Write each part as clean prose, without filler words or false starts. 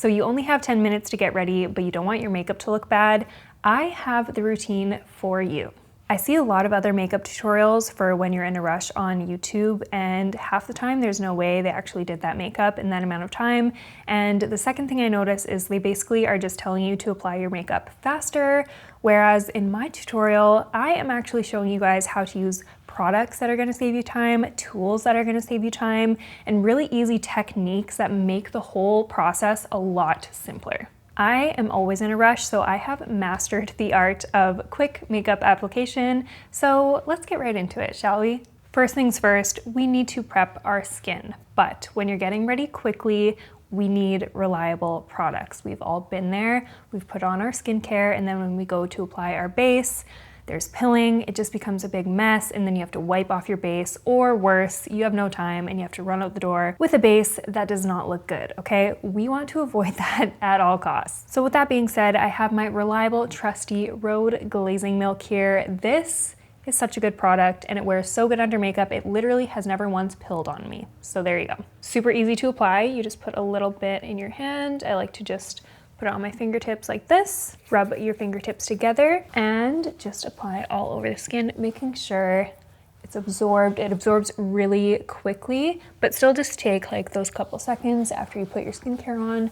So you only have 10 minutes to get ready, but you don't want your makeup to look bad. I have the routine for you. I see a lot of other makeup tutorials for when you're in a rush on YouTube, and half the time there's no way they actually did that makeup in that amount of time. And the second thing I notice is they basically are just telling you to apply your makeup faster, whereas in my tutorial, I am actually showing you guys how to use products that are gonna save you time, tools that are gonna save you time, and really easy techniques that make the whole process a lot simpler. I am always in a rush, so I have mastered the art of quick makeup application. So let's get right into it, shall we? First things first, we need to prep our skin. But when you're getting ready quickly, we need reliable products. We've all been there. We've put on our skincare, and then when we go to apply our base, there's pilling, it just becomes a big mess, and then you have to wipe off your base, or worse, you have no time and you have to run out the door with a base that does not look good, okay? We want to avoid that at all costs. So with that being said, I have my reliable, trusty Rhode Glazing Milk here. This is such a good product and it wears so good under makeup, it literally has never once pilled on me. So there you go. Super easy to apply. You just put a little bit in your hand. I like to just put it on my fingertips like this, rub your fingertips together, and just apply all over the skin, making sure it's absorbed. It absorbs really quickly, but still just take like those couple seconds after you put your skincare on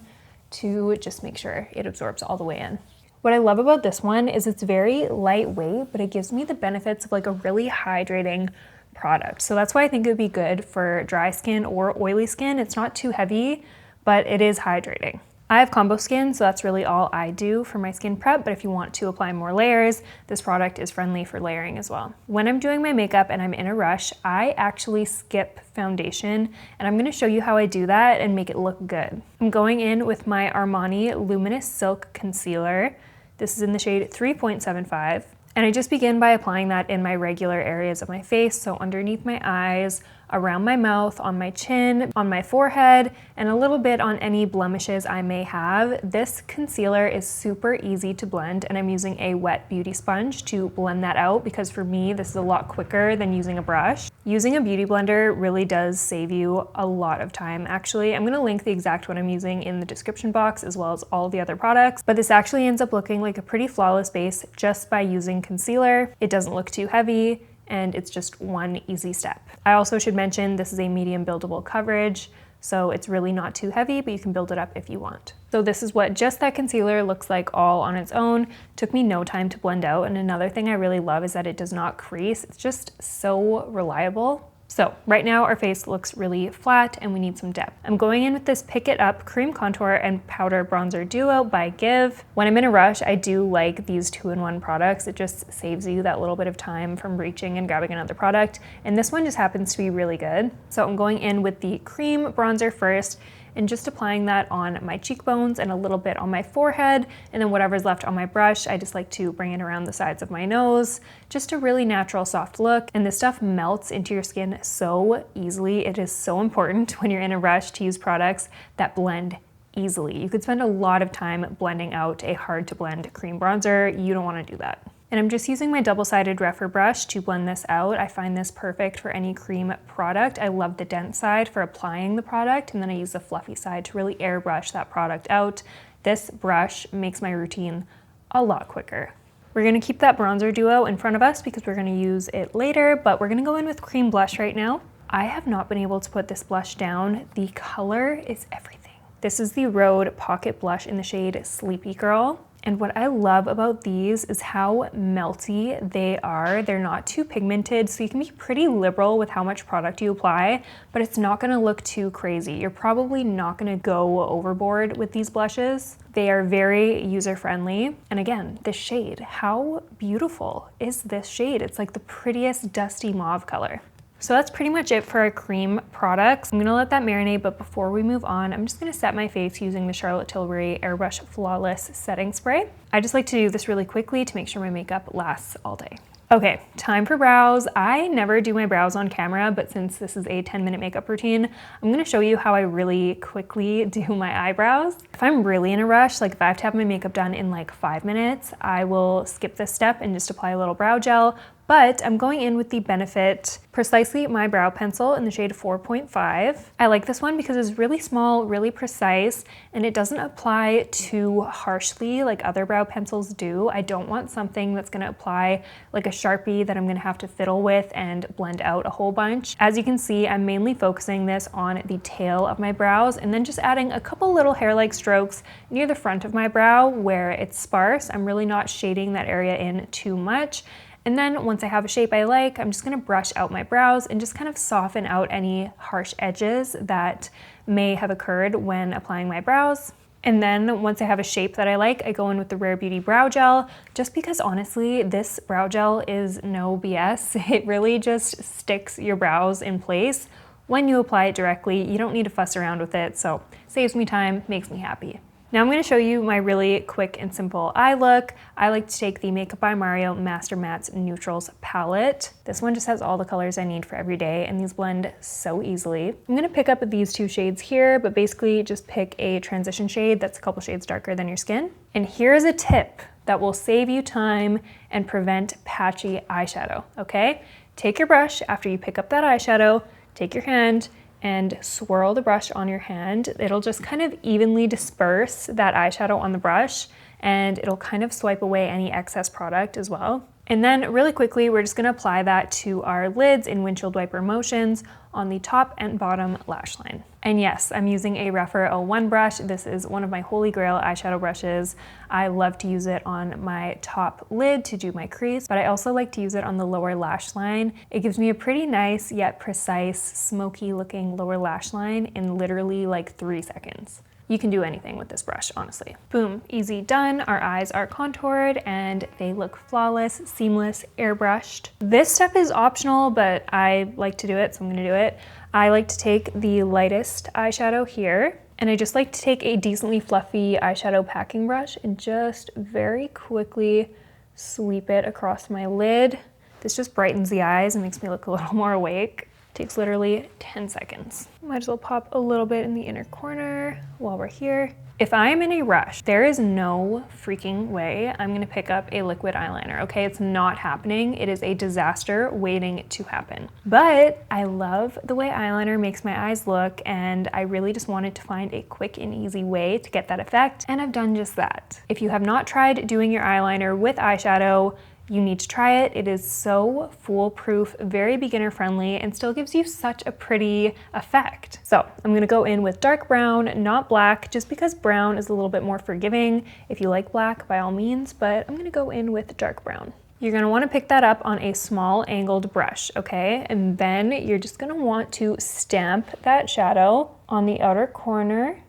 to just make sure it absorbs all the way in. What I love about this one is it's very lightweight, but it gives me the benefits of like a really hydrating product. So that's why I think it would be good for dry skin or oily skin. It's not too heavy, but it is hydrating. I have combo skin, so that's really all I do for my skin prep, but if you want to apply more layers, this product is friendly for layering as well. When I'm doing my makeup and I'm in a rush, I actually skip foundation, and I'm gonna show you how I do that and make it look good. I'm going in with my Armani Luminous Silk Concealer. This is in the shade 3.75. And I just begin by applying that in my regular areas of my face, so underneath my eyes, around my mouth, on my chin, on my forehead, and a little bit on any blemishes I may have. This concealer is super easy to blend, and I'm using a wet beauty sponge to blend that out because for me, this is a lot quicker than using a brush. Using a beauty blender really does save you a lot of time, actually. I'm gonna link the exact one I'm using in the description box as well as all the other products, but this actually ends up looking like a pretty flawless base just by using concealer. It doesn't look too heavy, and it's just one easy step. I also should mention this is a medium buildable coverage, so it's really not too heavy, but you can build it up if you want. So this is what just that concealer looks like all on its own. Took me no time to blend out, and another thing I really love is that it does not crease. It's just so reliable. So right now our face looks really flat and we need some depth. I'm going in with this Pick It Up Cream Contour and Powder Bronzer Duo by Give. When I'm in a rush, I do like these 2-in-1 products. It just saves you that little bit of time from reaching and grabbing another product. And this one just happens to be really good. So I'm going in with the cream bronzer first and just applying that on my cheekbones and a little bit on my forehead, and then whatever's left on my brush, I just like to bring it around the sides of my nose. Just a really natural, soft look, and this stuff melts into your skin so easily. It is so important when you're in a rush to use products that blend easily. You could spend a lot of time blending out a hard to blend cream bronzer. You don't want to do that. And I'm just using my double-sided Rephr brush to blend this out. I find this perfect for any cream product. I love the dense side for applying the product, and then I use the fluffy side to really airbrush that product out. This brush makes my routine a lot quicker. We're gonna keep that bronzer duo in front of us because we're gonna use it later, but we're gonna go in with cream blush right now. I have not been able to put this blush down. The color is everything. This is the Rhode Pocket Blush in the shade Sleepy Girl. And what I love about these is how melty they are. They're not too pigmented, so you can be pretty liberal with how much product you apply, but it's not gonna look too crazy. You're probably not gonna go overboard with these blushes. They are very user-friendly. And again, this shade, how beautiful is this shade? It's like the prettiest dusty mauve color. So that's pretty much it for our cream products. I'm gonna let that marinate, but before we move on, I'm just gonna set my face using the Charlotte Tilbury Airbrush Flawless Setting Spray. I just like to do this really quickly to make sure my makeup lasts all day. Okay, time for brows. I never do my brows on camera, but since this is a 10-minute makeup routine, I'm gonna show you how I really quickly do my eyebrows. If I'm really in a rush, like if I have to have my makeup done in like 5 minutes, I will skip this step and just apply a little brow gel, But I'm going in with the Benefit Precisely My Brow Pencil in the shade 4.5. I like this one because it's really small, really precise, and it doesn't apply too harshly like other brow pencils do. I don't want something that's gonna apply like a Sharpie that I'm gonna have to fiddle with and blend out a whole bunch. As you can see, I'm mainly focusing this on the tail of my brows and then just adding a couple little hair-like strokes near the front of my brow where it's sparse. I'm really not shading that area in too much. And then once I have a shape I like, I'm just gonna brush out my brows and just kind of soften out any harsh edges that may have occurred when applying my brows. And then once I have a shape that I like, I go in with the Rare Beauty Brow Gel, just because honestly, this brow gel is no BS. It really just sticks your brows in place when you apply it directly. You don't need to fuss around with it, so saves me time, makes me happy. Now I'm going to show you my really quick and simple eye look. I like to take the Makeup by Mario Master Mattes Neutrals palette. This one just has all the colors I need for every day, and these blend so easily. I'm going to pick up these two shades here, but basically just pick a transition shade that's a couple shades darker than your skin. And here's a tip that will save you time and prevent patchy eyeshadow, okay? Take your brush after you pick up that eyeshadow, take your hand, and swirl the brush on your hand. It'll just kind of evenly disperse that eyeshadow on the brush, and it'll kind of swipe away any excess product as well. And then really quickly, we're just gonna apply that to our lids in windshield wiper motions on the top and bottom lash line. And yes, I'm using a Rephr 01 brush. This is one of my holy grail eyeshadow brushes. I love to use it on my top lid to do my crease, but I also like to use it on the lower lash line. It gives me a pretty nice yet precise, smoky looking lower lash line in literally like 3 seconds. You can do anything with this brush, honestly. Boom, easy, done. Our eyes are contoured and they look flawless, seamless, airbrushed. This step is optional, but I like to do it, so I'm gonna do it. I like to take the lightest eyeshadow here, and I just like to take a decently fluffy eyeshadow packing brush and just very quickly sweep it across my lid. This just brightens the eyes and makes me look a little more awake. Takes literally 10 seconds. Might as well pop a little bit in the inner corner while we're here. If I'm in a rush, there is no freaking way I'm gonna pick up a liquid eyeliner, okay? It's not happening. It is a disaster waiting to happen. But I love the way eyeliner makes my eyes look, and I really just wanted to find a quick and easy way to get that effect, and I've done just that. If you have not tried doing your eyeliner with eyeshadow, you need to try it. It is so foolproof, very beginner friendly, and still gives you such a pretty effect. So I'm gonna go in with dark brown, not black, just because brown is a little bit more forgiving. If you like black, by all means, but I'm gonna go in with dark brown. You're gonna wanna pick that up on a small angled brush, okay? And then you're just gonna want to stamp that shadow on the outer corner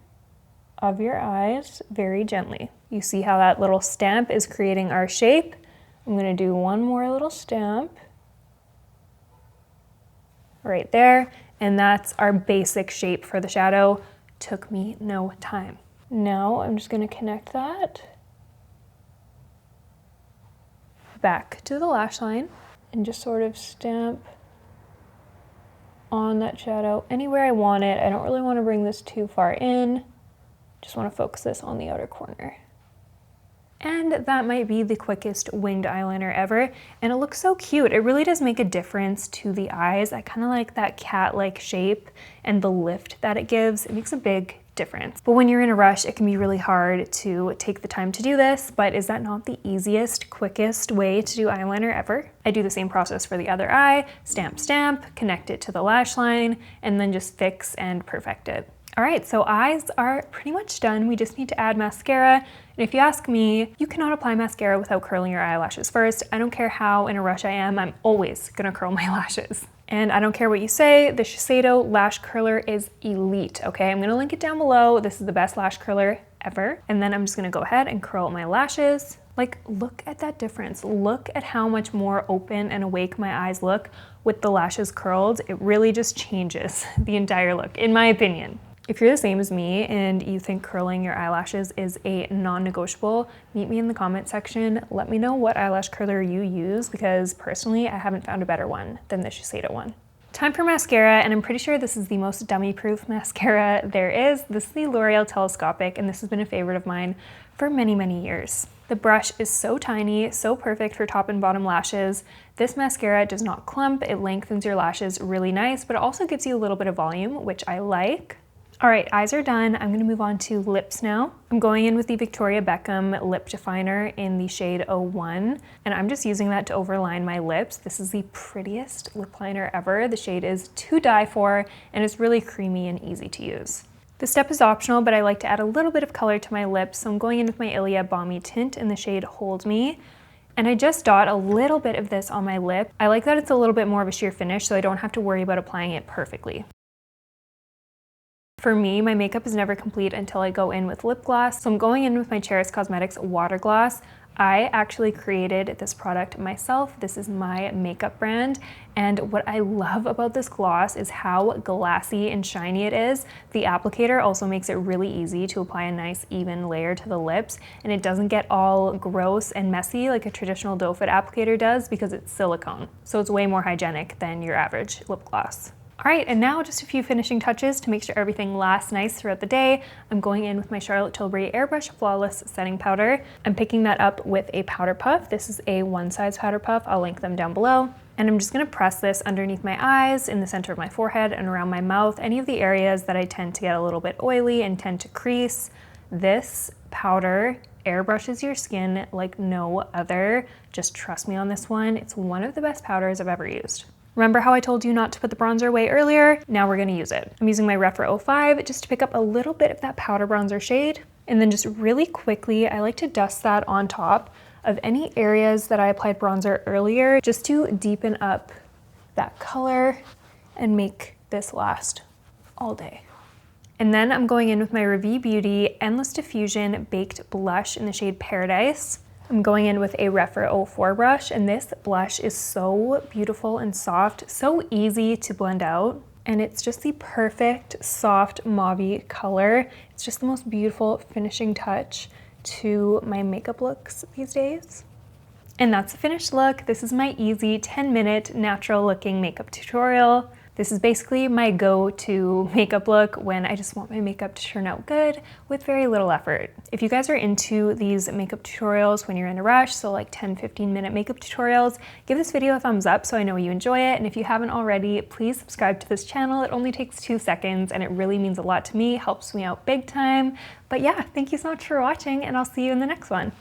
of your eyes very gently. You see how that little stamp is creating our shape? I'm gonna do one more little stamp right there, and that's our basic shape for the shadow. Took me no time. Now I'm just gonna connect that back to the lash line and just sort of stamp on that shadow anywhere I want it. I don't really want to bring this too far in. Just want to focus this on the outer corner. And that might be the quickest winged eyeliner ever, and it looks so cute. It really does make a difference to the eyes. I kind of like that cat-like shape and the lift that it gives. It makes a big difference. But when you're in a rush, it can be really hard to take the time to do this, but is that not the easiest, quickest way to do eyeliner ever? I do the same process for the other eye, stamp, stamp, connect it to the lash line, and then just fix and perfect it. All right, so eyes are pretty much done. We just need to add mascara. And if you ask me, you cannot apply mascara without curling your eyelashes first. I don't care how in a rush I am, I'm always gonna curl my lashes. And I don't care what you say, the Shiseido lash curler is elite, okay? I'm gonna link it down below. This is the best lash curler ever. And then I'm just gonna go ahead and curl my lashes. Like, look at that difference. Look at how much more open and awake my eyes look with the lashes curled. It really just changes the entire look, in my opinion. If you're the same as me and you think curling your eyelashes is a non-negotiable, meet me in the comment section. Let me know what eyelash curler you use, because personally, I haven't found a better one than the Shiseido one. Time for mascara, and I'm pretty sure this is the most dummy-proof mascara there is. This is the L'Oreal Telescopic, and this has been a favorite of mine for many, many years. The brush is so tiny, so perfect for top and bottom lashes. This mascara does not clump, it lengthens your lashes really nice, but it also gives you a little bit of volume, which I like. All right, eyes are done. I'm gonna move on to lips now. I'm going in with the Victoria Beckham lip definer in the shade 01, and I'm just using that to overline my lips. This is the prettiest lip liner ever. The shade is to die for, and it's really creamy and easy to use. This step is optional, but I like to add a little bit of color to my lips, so I'm going in with my Ilia Balmy Tint in the shade Hold Me. And I just dot a little bit of this on my lip. I like that it's a little bit more of a sheer finish, so I don't have to worry about applying it perfectly. For me, my makeup is never complete until I go in with lip gloss. So I'm going in with my Charis Cosmetics Water Gloss. I actually created this product myself. This is my makeup brand. And what I love about this gloss is how glassy and shiny it is. The applicator also makes it really easy to apply a nice even layer to the lips, and it doesn't get all gross and messy like a traditional doe foot applicator does because it's silicone. So it's way more hygienic than your average lip gloss. All right, and now just a few finishing touches to make sure everything lasts nice throughout the day. I'm going in with my Charlotte Tilbury Airbrush Flawless Setting Powder. I'm picking that up with a powder puff. This is a one size powder puff. I'll link them down below. And I'm just gonna press this underneath my eyes, in the center of my forehead, and around my mouth, any of the areas that I tend to get a little bit oily and tend to crease. This powder airbrushes your skin like no other. Just trust me on this one. It's one of the best powders I've ever used. Remember how I told you not to put the bronzer away earlier? Now we're gonna use it. I'm using my Revela 05 just to pick up a little bit of that powder bronzer shade. And then just really quickly, I like to dust that on top of any areas that I applied bronzer earlier, just to deepen up that color and make this last all day. And then I'm going in with my Revela Beauty Endless Diffusion Baked Blush in the shade Paradise. I'm going in with a Revela 04 brush, and this blush is so beautiful and soft, so easy to blend out, and it's just the perfect soft mauve-y color. It's just the most beautiful finishing touch to my makeup looks these days. And that's the finished look. This is my easy 10-minute natural looking makeup tutorial. This is basically my go-to makeup look when I just want my makeup to turn out good with very little effort. If you guys are into these makeup tutorials when you're in a rush, so like 10-15 minute makeup tutorials, give this video a thumbs up so I know you enjoy it. And if you haven't already, please subscribe to this channel. It only takes 2 seconds and it really means a lot to me, helps me out big time. But yeah, thank you so much for watching, and I'll see you in the next one.